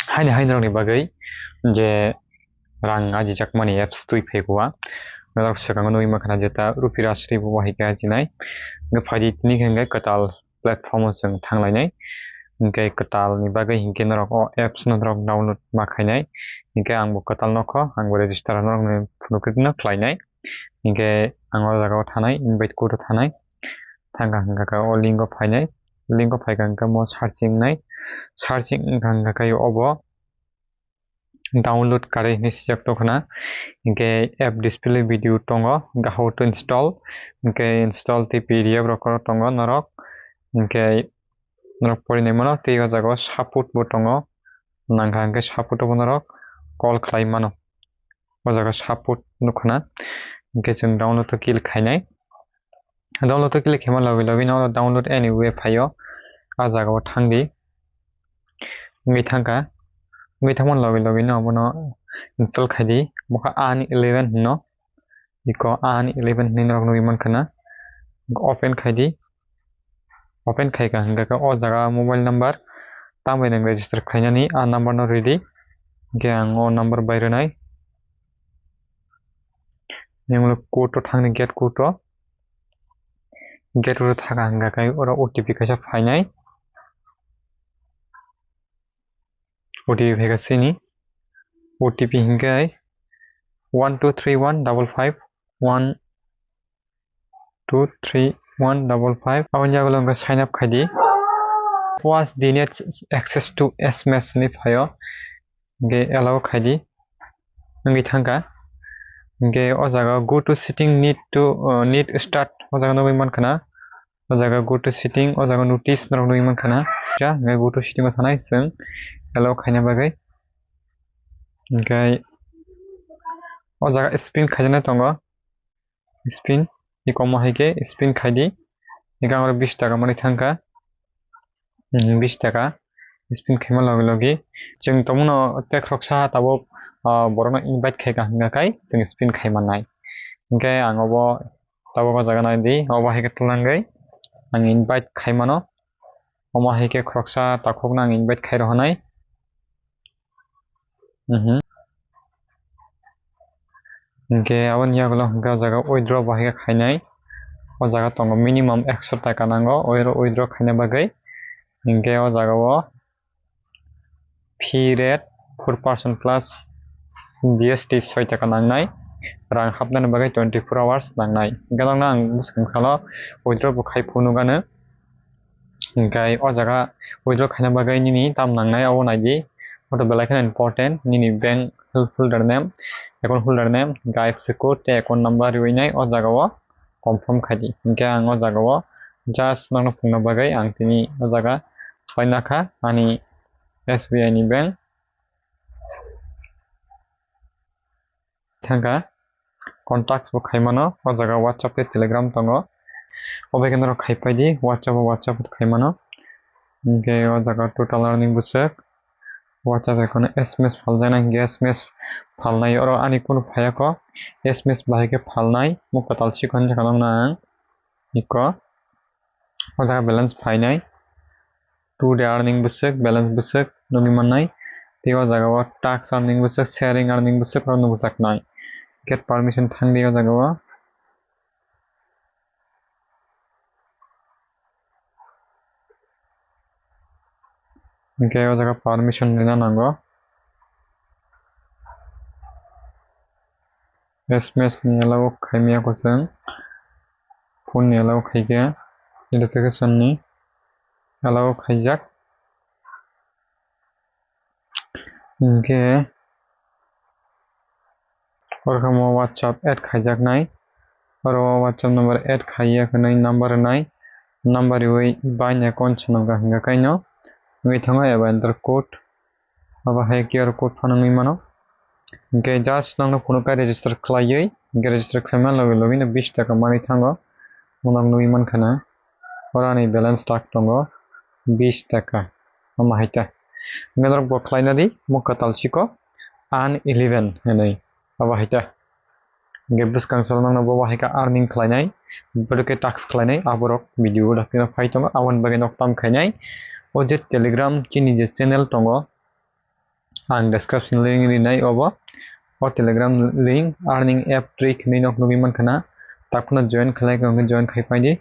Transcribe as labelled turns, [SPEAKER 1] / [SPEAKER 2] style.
[SPEAKER 1] haini rokni bagui je rang ajijak mani apps tui phegua rok sekango nui makhana jeta rupirasri bo wahika jinai ngafadi tini hingga katal platform jeng thanglai hingke katal ni bagui hingke norok o apps norok download makhainai hingke angbo katal nokho angbo register norok ni phunukna khlainai hingke ang o jaga o thanai invite code thanai thangka hingka o link o phainai link o phaika hingka mo searching nai searching hingka kai obo download kare ni sijak tokna hingke app display video tongo hingke how to install hingke install ti pdf rok tongo norok hingke norok porinai mano tei o jaga o support bo tongo nangka hingke support bo norok call khlai mano o jaga support nukna hingke jeng download to click khainai download to click khema logi no download anyway phaio a jaga o thangdi ngi thangka ngi thamon logi no abono install khaidi moka ani 11 no iko ani 11 ni norok nui mankana open khaidi open khaika hingka o jaga mobile number tambai nang register khainani a number no ready hingke ang o number bairanai ninglo code to thangni get code to get code thaka hingka kai ora otp kaisa phainai otp phega sini otp hingke 123155 aboni jagolo hingka sign up khaidi was the net access to sms ni phaio hingke allow khaidi ngi thangka hingke o jaga go to setting need start o jaga nugui mankana o jaga go to setting o jaga notice norok nugui mankana ja ngai go to setting o thanai jeng allow khaina bagui hingke o jaga spin khaijana tongo spin ikomo haike spin khaidi hingke ang 20 taka mani thangka 20 taka spin khaima logi jeng tomono tek roksa tabo borokno invite khaika hingka kai jeng spin khaimanai hingke ang obo tabo o jaga naidi obo haike tulangui ang invite khaimano omo haike khoroksa takhokno ang invite khairohonai hingke aboni yagulo hingke o jaga withdraw bo haike khainai o jaga tongo minimum 100 taka nango withdraw khaina bagui hingke o jaga o fee rate 4% plus gst 6 taka nangnai rang hapnani bagui 24 hours nangnai hingke ang bwskang salo withdraw bo khai phunu gano hingke o jaga withdraw khaina bagui nini tam nangnai abo naidi photo belai kheno important nini bank holder name account holder name IFSC code tei account number riwinai o jaga o confirm khaidi hingke ang o jaga o just nangno phungna bagui ang tini o jaga khlainakha ani SBI ni bank thangka contacts bo khaimano o jaga WhatsApp tei Telegram tongo obe kenro khaipaidi WhatsApp khaimano hingke o jaga total earning busuk WhatsApp ekono SMS phaljana hingke SMS phalnai oro ani kono phayako SMS bahike phalnai mukha talsi kon jaka ang iko o jaga balance phainai today earning busuk balance busuk nungi mannai tei o jaga o tax earning busuk sharing earning busuk ro nujaknai get permission thangdi o jaga o hingke o jaga permission rina nango SMS ni allow khaimia ko jeng phone ni allow khaike notification ni allow khaijak hingke orokamo WhatsApp add khaijak nai oro WhatsApp number add khaiya khnai number nai number riwi bank account sanamga hingka kaino ngai thango eba enter code aba hai QR code phanangui mano hingke just nangno phono kai register khlaiui hingke register khlaima logi no 20 taka mani thango unak nui mankana ora ni balance tak tongo 20 taka ama haita ngadrok bo khlaina di mukha talsiko an 11 henai aba haita hingke bwskang sal nangno bo haika earning khlainai bodoke tax khlainai aborok video dakino phai tongo aboni bagui nok tam khainai o je Telegram chini je channel tongo ang description link rinai obo o telegram link earning app trick ni nok nugi man kana tapno join khalai ko join khai pai di